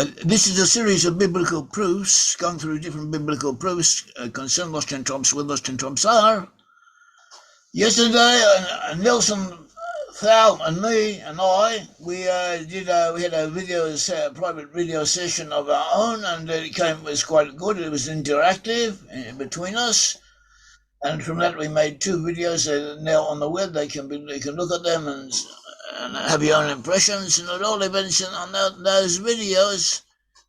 This is a series of biblical proofs, going through different biblical proofs concerning lost and tribes, where lost and tribes are. Yesterday, Nelson, Thal, and me and I, we had a private video session of our own, and it was quite good. It was interactive between us, and from that we made 2 videos that are now on the web. They can look at them and have your own impressions. And at all events, on those videos,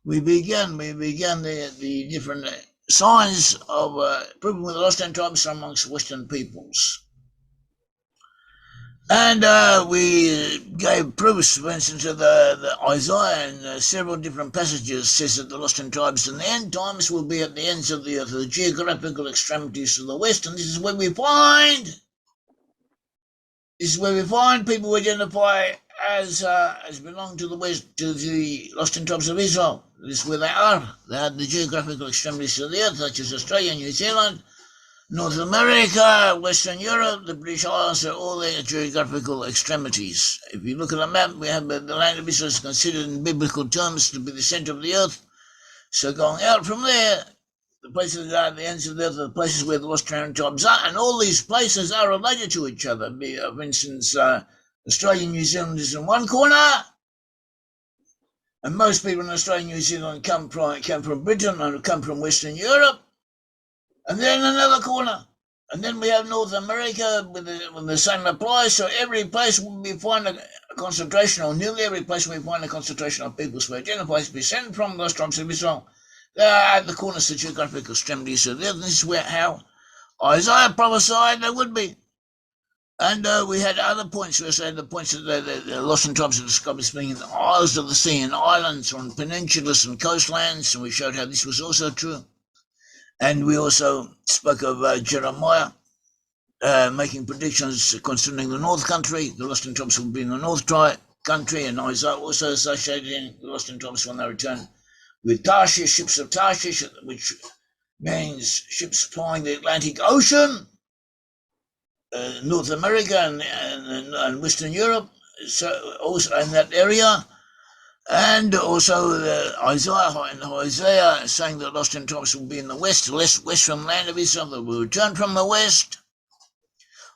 we began the different signs of proving with the lost and tribes amongst Western peoples. And we gave proofs, for instance, of the Isaiah and several different passages says that the lost and tribes in the end times will be at the ends of the earth, the geographical extremities of the west. And this is where we find people who identify as belong to the west, to the lost and tribes of Israel. This is where they are. They are the geographical extremities of the earth, such as Australia, New Zealand, North America, Western Europe, the British Isles are all their geographical extremities. If you look at a map, we have the land of Israel is considered in biblical terms to be the center of the earth. So going out from there, the places that are at the ends of the earth are the places where the lost tribes are, and all these places are related to each other. For instance, Australia and New Zealand is in one corner, and most people in Australia and New Zealand come from Britain and come from Western Europe. And then another corner. And then we have North America with the same applies. So every place we find a concentration, or nearly every place we find a concentration of peoples who identify to be sent from the lost tribes of Israel. They are at the corners of the geographical extremities of the earth. This is how Isaiah prophesied they would be. And we had other points. We said the points that the lost and tribes are described as being in the isles of the sea and islands, or on peninsulas and coastlands. And we showed how this was also true. And we also spoke of Jeremiah making predictions concerning the North Country. The lost and tribes will be in the North Country, and Isaiah also associated the lost and tribes when they return with Tarshish, ships of Tarshish, which means ships plying the Atlantic Ocean, North America and Western Europe, so also in that area. And also Isaiah saying that lost and tribes will be in the western land of Israel, that will return from the west.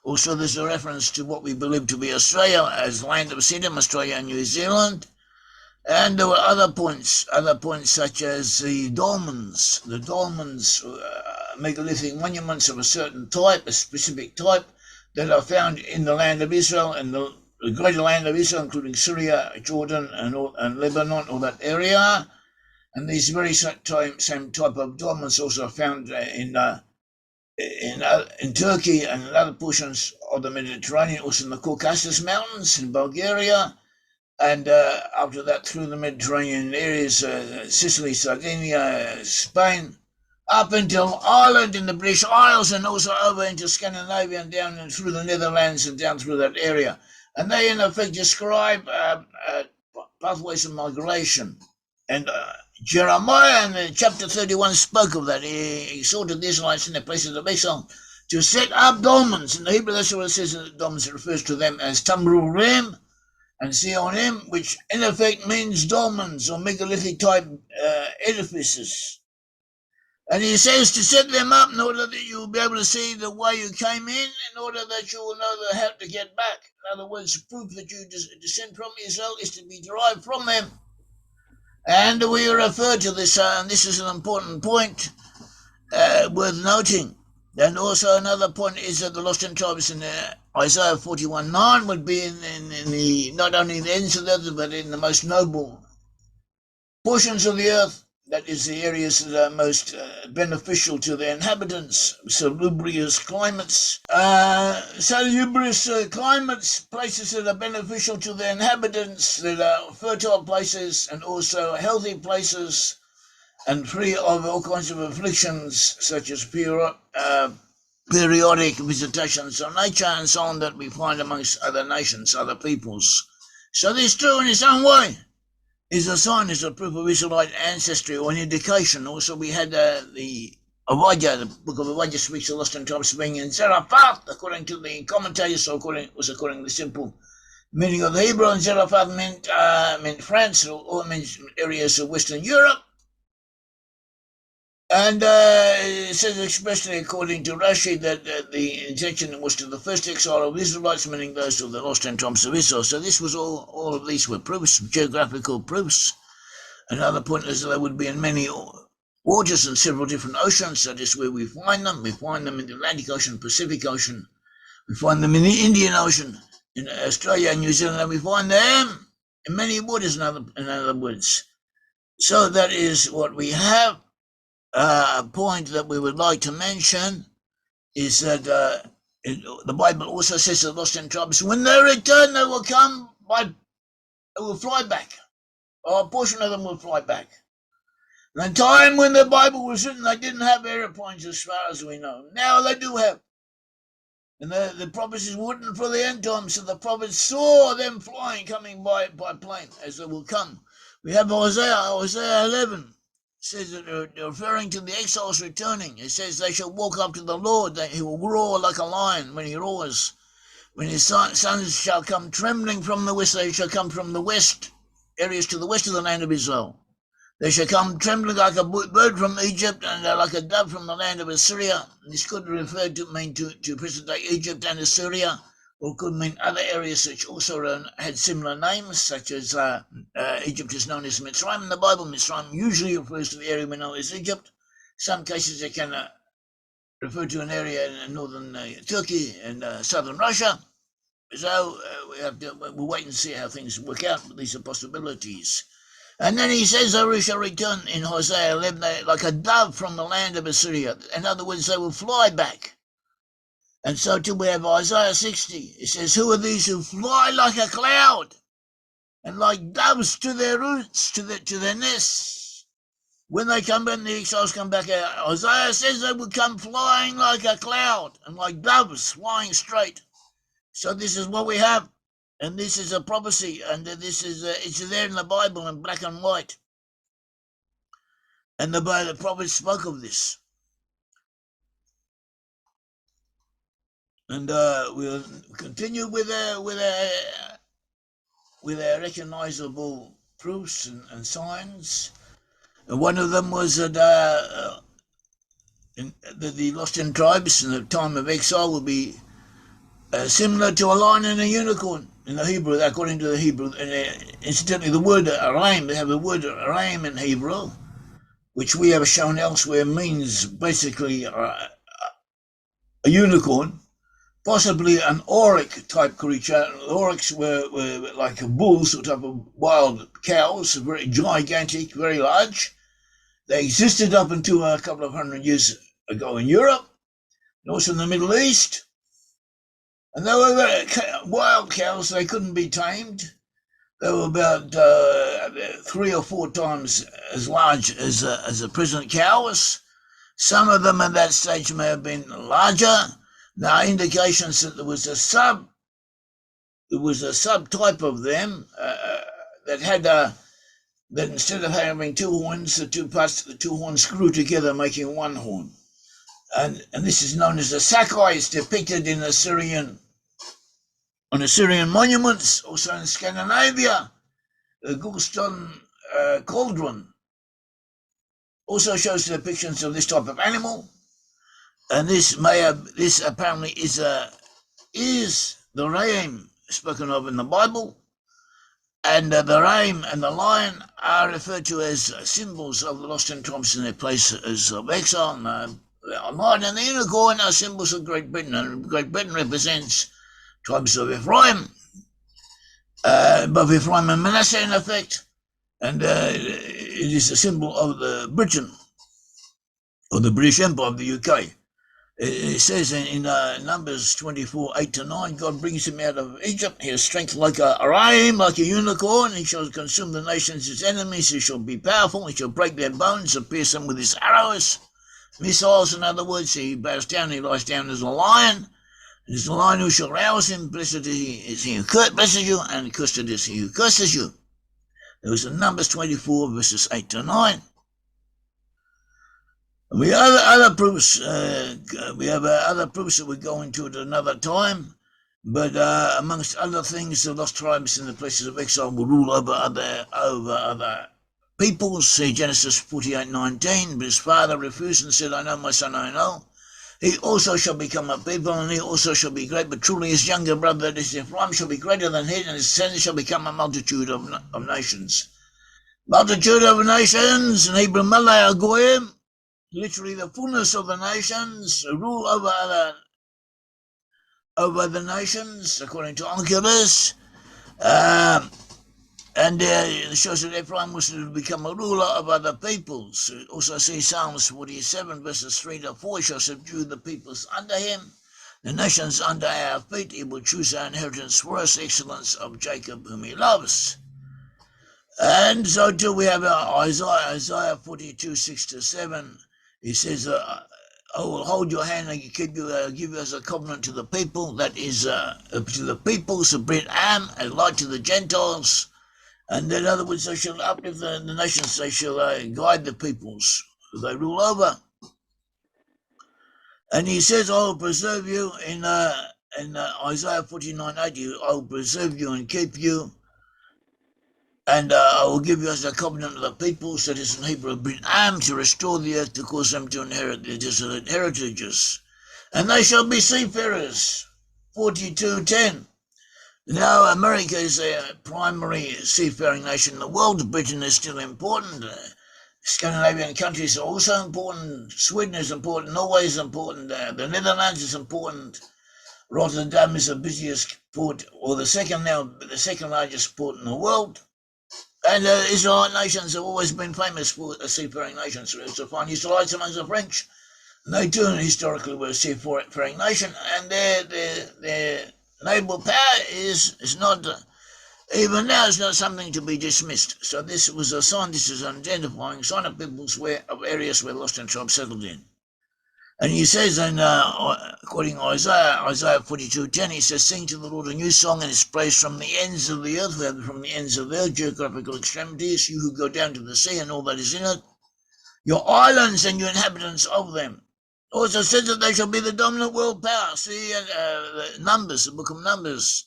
Also, there's a reference to what we believe to be Australia as land of Siddim, Australia and New Zealand. And there were other points such as the dolmens, megalithic monuments of a certain type, a specific type, that are found in the land of Israel and the greater land of Israel, including Syria, Jordan, and Lebanon, all that area. And these very same type of dolmens also found in Turkey and in other portions of the Mediterranean, also in the Caucasus Mountains in Bulgaria, and after that through the Mediterranean areas, Sicily, Sardinia, Spain, up until Ireland in the British Isles, and also over into Scandinavia and down and through the Netherlands and down through that area. And they, in effect, describe pathways of migration. And Jeremiah in chapter 31 spoke of that. He exhorted the Israelites in their places of exile to set up dolmens. In the Hebrew, that's what it says in the dolmens. It refers to them as Tamrurim and Zionim, which in effect means dolmens or megalithic-type edifices. And he says to set them up in order that you will be able to see the way you came in order that you will know how to get back. In other words, proof that you descend from Israel is to be derived from them. And we refer to this, and this is an important point worth noting. And also another point is that the lost and tribes in Isaiah 41:9 would be in the not only in the ends of the earth, but in the most noble portions of the earth. That is the areas that are most beneficial to the inhabitants, salubrious climates. Places that are beneficial to the inhabitants, that are fertile places and also healthy places and free of all kinds of afflictions such as periodic visitations of nature and so on that we find amongst other nations, other peoples. So this is true in its own way. Is a sign, is a proof of Israelite ancestry or an indication. Also, we had the book of Elijah speaks of lost and tribes being in Tsarafat, according to the commentators, according to the simple Meaning of the Hebrew, and Tsarafat meant France, or meant areas of Western Europe. And it says expressly, according to Rashi, that the intention was to the first exile of Israelites, meaning those of the lost and tribes of Israel. So this was all of these were proofs, geographical proofs. Another point is that they would be in many waters and several different oceans. That is where we find them. We find them in the Atlantic Ocean, Pacific Ocean. We find them in the Indian Ocean, in Australia and New Zealand, and we find them in many waters, in other words. So that is what we have. A point that we would like to mention is that the Bible also says that lost in tribes, when they return, they will fly back. Or a portion of them will fly back. The time when the Bible was written, they didn't have aeroplanes as far as we know. Now they do have. And the prophecies were written for the end time, so the prophets saw them flying, coming by plane, as they will come. We have Isaiah 11. Says that they're referring to the exiles returning. It says they shall walk up to the Lord, that he will roar like a lion when he roars. When his sons shall come trembling from the west, they shall come from the west, areas to the west of the land of Israel. They shall come trembling like a bird from Egypt, and like a dove from the land of Assyria. This could refer to mean to present-day Egypt and Assyria, or could mean other areas which also had similar names, such as Egypt is known as Mitzrayim in the Bible. Mitzrayim usually refers to the area we know as Egypt. Some cases it can refer to an area in northern Turkey and southern Russia. So we'll wait and see how things work out, but these are possibilities. And then he says they shall return in Hosea 11 like a dove from the land of Assyria. In other words, they will fly back. And so too we have Isaiah 60. It says, who are these who fly like a cloud and like doves to their roots, to their nests? When they come back, the exiles come back out. Isaiah says they will come flying like a cloud and like doves flying straight. So this is what we have. And this is a prophecy, and this is it's there in the Bible in black and white. And the prophet spoke of this. And we'll continue with our recognizable proofs and signs. And one of them was that the lost in tribes in the time of exile will be similar to a lion and a unicorn in the Hebrew, according to the Hebrew. And incidentally, the word aram, they have the word aram in Hebrew, which we have shown elsewhere means basically a unicorn. Possibly an auric type creature. Aurics were like bulls, sort of wild cows, very gigantic, very large. They existed up until a couple of hundred years ago in Europe, and also in the Middle East. And they were wild cows, they couldn't be tamed. They were about 3 or 4 times as large as the present cows. Some of them at that stage may have been larger. There are indications that there was a subtype of them that had that instead of having 2 horns, the 2 parts of the 2 horns grew together, making 1 horn. And this is known as the Sakai. It's depicted in Assyrian monuments, also in Scandinavia. The Gulston cauldron also shows depictions of this type of animal. And this apparently is the ram spoken of in the Bible, and the ram and the lion are referred to as symbols of the lost in tribes in their places of exile. The lion and the unicorn are symbols of Great Britain, and Great Britain represents tribes of Ephraim, both Ephraim and Manasseh in effect, and it is a symbol of the Britain, or the British Empire of the UK. It says in Numbers 24:8-9, God brings him out of Egypt. He has strength like a ram, like a unicorn. He shall consume the nations his enemies. He shall be powerful. He shall break their bones and pierce them with his arrows. Missiles, in other words, he bows down, he lies down as a lion. It is the lion who shall rouse him. Blessed is he who blesses you, and cursed is he who curses you. There was in Numbers 24, verses 8-9. We have other proofs. We have other proofs that we go into at another time. But amongst other things, the lost tribes in the places of exile will rule over other peoples. See Genesis 48:19. But his father refused and said, I know, my son, I know. He also shall become a people, and he also shall be great. But truly his younger brother, this Ephraim, shall be greater than he, and his descendants shall become a multitude of nations. Multitude of nations, in Hebrew Malay Goyim, literally the fullness of the nations, rule over the nations, according to Onkelos. And it shows that Ephraim was to become a ruler of other peoples. Also see Psalms 47, verses 3 to 4, shall subdue the peoples under him, the nations under our feet. He will choose our inheritance for us, excellence of Jacob, whom he loves. And so too we have Isaiah 42, 6 to 7. He says, I will hold your hand and give you as a covenant to the people, that is to the peoples of Brit-Am, and light to the Gentiles. And in other words, they shall uplift the nations, they shall guide the peoples who they rule over. And he says, I will preserve you in Isaiah 49:8, I will preserve you and keep you, and I will give you as a covenant of the peoples, that is in Hebrew, Brit-Am, to restore the earth, to cause them to inherit their desolate heritages. And they shall be seafarers, 42:10. Now, America is a primary seafaring nation in the world. Britain is still important. Scandinavian countries are also important. Sweden is important. Norway is important. The Netherlands is important. Rotterdam is the busiest port, or the second largest port in the world. And Israelite nations have always been famous for seafaring nations. So to find Israelites amongst the French. They too historically were a seafaring nation, and their naval power is not, even now, is not something to be dismissed. So this was a sign, this is an identifying sign of peoples of areas where lost and tribes settled in. And he says, according to Isaiah 42:10, he says, sing to the Lord a new song, and his praise from the ends of the earth, from the ends of the earth, geographical extremities, you who go down to the sea and all that is in it, your islands and your inhabitants of them. Also says that they shall be the dominant world power. See, Numbers, the book of Numbers,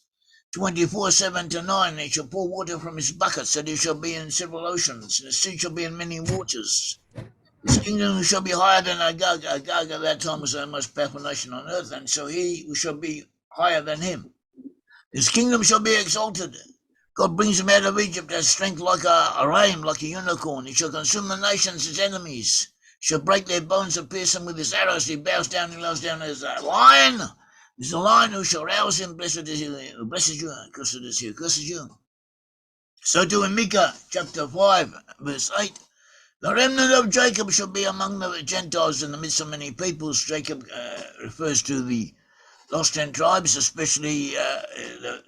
24:7-9. They shall pour water from his buckets, that he shall be in several oceans, and the sea shall be in many waters. His kingdom shall be higher than Agag. Agag at that time was the most powerful nation on earth, and so he shall be higher than him. His kingdom shall be exalted. God brings him out of Egypt as strength like a ram, like a unicorn. He shall consume the nations, his enemies. Shall break their bones and pierce them with his arrows. He bows down, he lies down as a lion. There's a lion who shall rouse him. Blessed is he who blesses you, cursed is he who curses you. So too in Micah chapter 5, verse 8. The remnant of Jacob shall be among the Gentiles in the midst of many peoples. Jacob refers to the lost 10 tribes, especially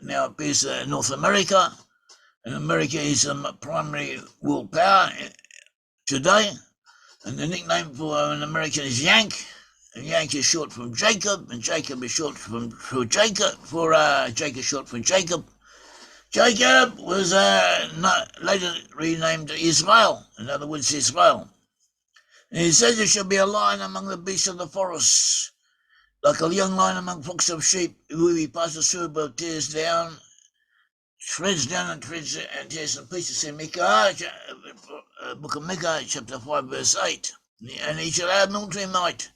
now appears North America. And America is a primary world power today. And the nickname for an American is Yank. And Yank is short from Jacob, and Jacob is short for Jacob. Jacob is short for Jacob. Jacob was later renamed Israel. In other words, Israel. And he says, there shall be a lion among the beasts of the forests, like a young lion among flocks of sheep, who he passes through, but tears down, shreds down and tears in pieces. In Micah, book of Micah, chapter 5, verse 8. And he shall have military might.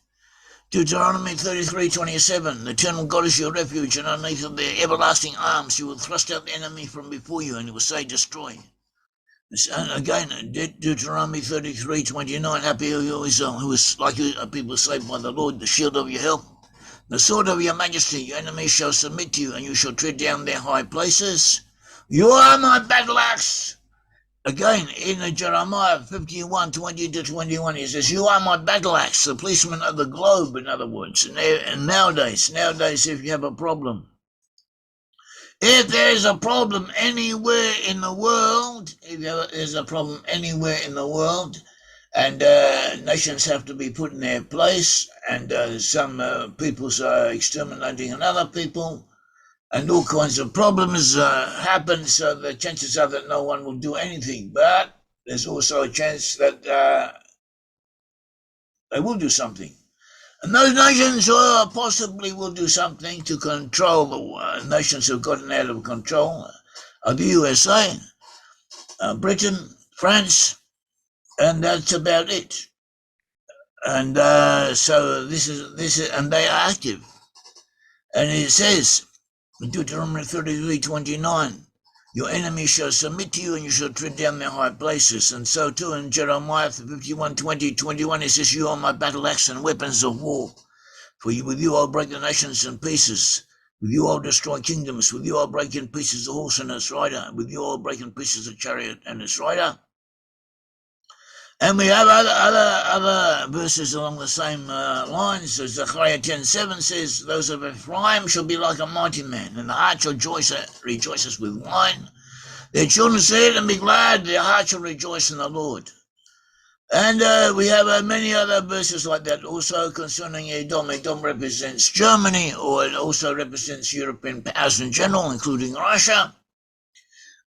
Deuteronomy 33:27. The eternal God is your refuge, and underneath of their everlasting arms you will thrust out the enemy from before you, and he will say, destroy. And again, Deuteronomy 33:29. Happy are you, Israel, who is like a people saved by the Lord, the shield of your help, the sword of your majesty. Your enemies shall submit to you, and you shall tread down their high places. You are my battle axe. Again, in Jeremiah 51:20-21, he says, you are my battle axe, the policeman of the globe, in other words. And nowadays, if you have a problem, if there is a problem anywhere in the world, and nations have to be put in their place, and some peoples are exterminating another people, and all kinds of problems happen, so the chances are that no one will do anything. But there's also a chance that they will do something. And those nations possibly will do something to control the nations who have gotten out of control of the USA, Britain, France, and that's about it. And so this is, and they are active. And it says in Deuteronomy 33:29, your enemies shall submit to you, and you shall tread down their high places. And so too in Jeremiah 51:20-21, it says, you are my battle axe and weapons of war. For with you I'll break the nations in pieces. With you I'll destroy kingdoms. With you I'll break in pieces the horse and its rider. With you I'll break in pieces the chariot and its rider. And we have other verses along the same lines. So Zechariah 10:7 says, those of Ephraim shall be like a mighty man, and the heart shall rejoices with wine. Their children say it and be glad, their heart shall rejoice in the Lord. And we have many other verses like that also concerning Edom. Edom represents Germany, or it also represents European powers in general, including Russia.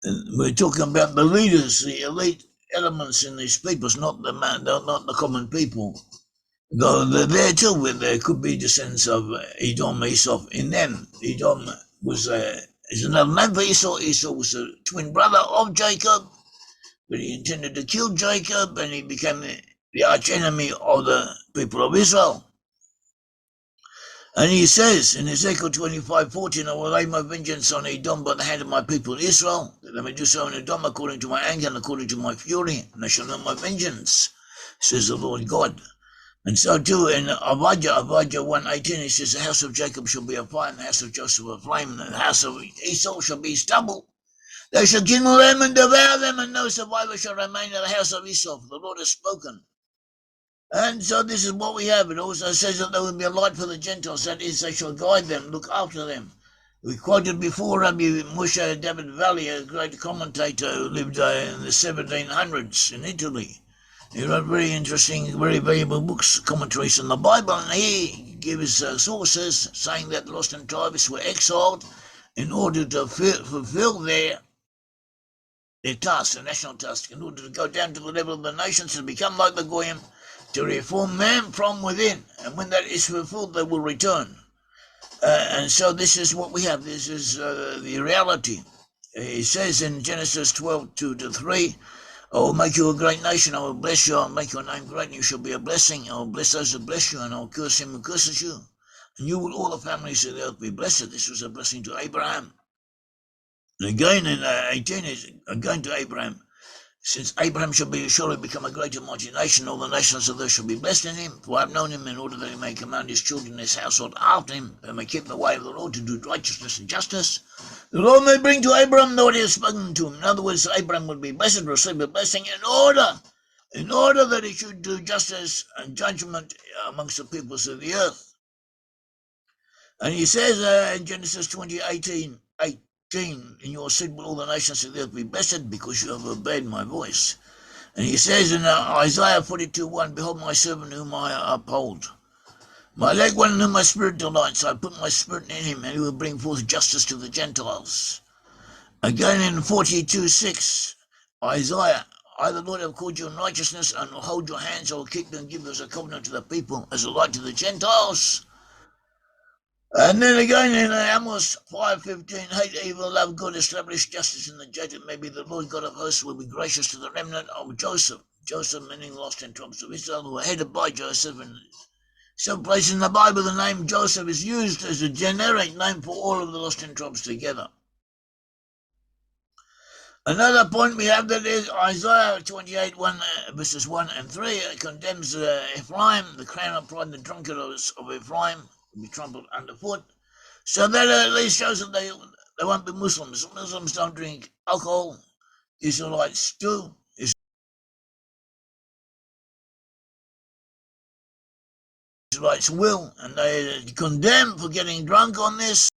And we're talking about the leaders, the elite elements in these peoples, not the common people. Though they're there too, there could be descendants of Edom, Esau in them. Edom is another name for Esau. Esau was a twin brother of Jacob, but he intended to kill Jacob, and he became the arch enemy of the people of Israel. And he says in Ezekiel 25:14, I will lay my vengeance on Edom by the hand of my people Israel, that they may do so in Edom according to my anger and according to my fury, and they shall know my vengeance, says the Lord God. And so too in Abijah 1:18, he says, the house of Jacob shall be a fire, and the house of Joseph a flame, and the house of Esau shall be stubble. They shall kindle them and devour them, and no survivor shall remain in the house of Esau, for the Lord has spoken. And so this is what we have. It also says that there will be a light for the Gentiles, that is, they shall guide them, look after them. We quoted before Rabbi Moshe David Valley, a great commentator who lived in the 1700s in Italy. He wrote very interesting, very valuable books, commentaries on the Bible, and he gave his sources saying that the lost tribes were exiled in order to fulfill their task, a national task, in order to go down to the level of the nations and become like the Goyim, to reform man from within. And when that is fulfilled, they will return. And so this is what we have. This is the reality. It says in Genesis 12:2-3, I will make you a great nation, I will bless you, I will make your name great, and you shall be a blessing. I will bless those who bless you, and I will curse him who curses you. And you will all the families of the earth be blessed. This was a blessing to Abraham. And again in 18 is again to Abraham. Since Abraham shall surely become a great and mighty nation, all the nations of the earth shall be blessed in him. For I have known him in order that he may command his children, his household after him, and may keep the way of the Lord to do righteousness and justice. The Lord may bring to Abraham the word he has spoken to him. In other words, Abraham would be blessed, receive a blessing in order that he should do justice and judgment amongst the peoples of the earth. And he says in Genesis 20:18, in your seed will all the nations of the earth be blessed, because you have obeyed my voice. And he says in Isaiah 42:1, behold my servant whom I uphold, my elect one in whom my spirit delights. I put my spirit in him, and he will bring forth justice to the Gentiles. Again in 42:6, Isaiah, I the Lord have called you in righteousness, and will hold your hands. I will keep you and give you as a covenant to the people, as a light to the Gentiles. And then again in Amos 5:15, hate evil, love good, establish justice in the judgment. Maybe the Lord God of hosts will be gracious to the remnant of Joseph. Joseph meaning lost in tribes of Israel, who were headed by Joseph. And some places in the Bible, the name Joseph is used as a generic name for all of the lost in tribes together. Another point we have that is Isaiah 28:1, verses 1 and 3, condemns Ephraim, the crown of pride and the drunkenness of Ephraim will be trampled underfoot. So that at least shows that they won't be Muslims. Muslims don't drink alcohol. Israelites do. Israelites will, and they condemn for getting drunk on this.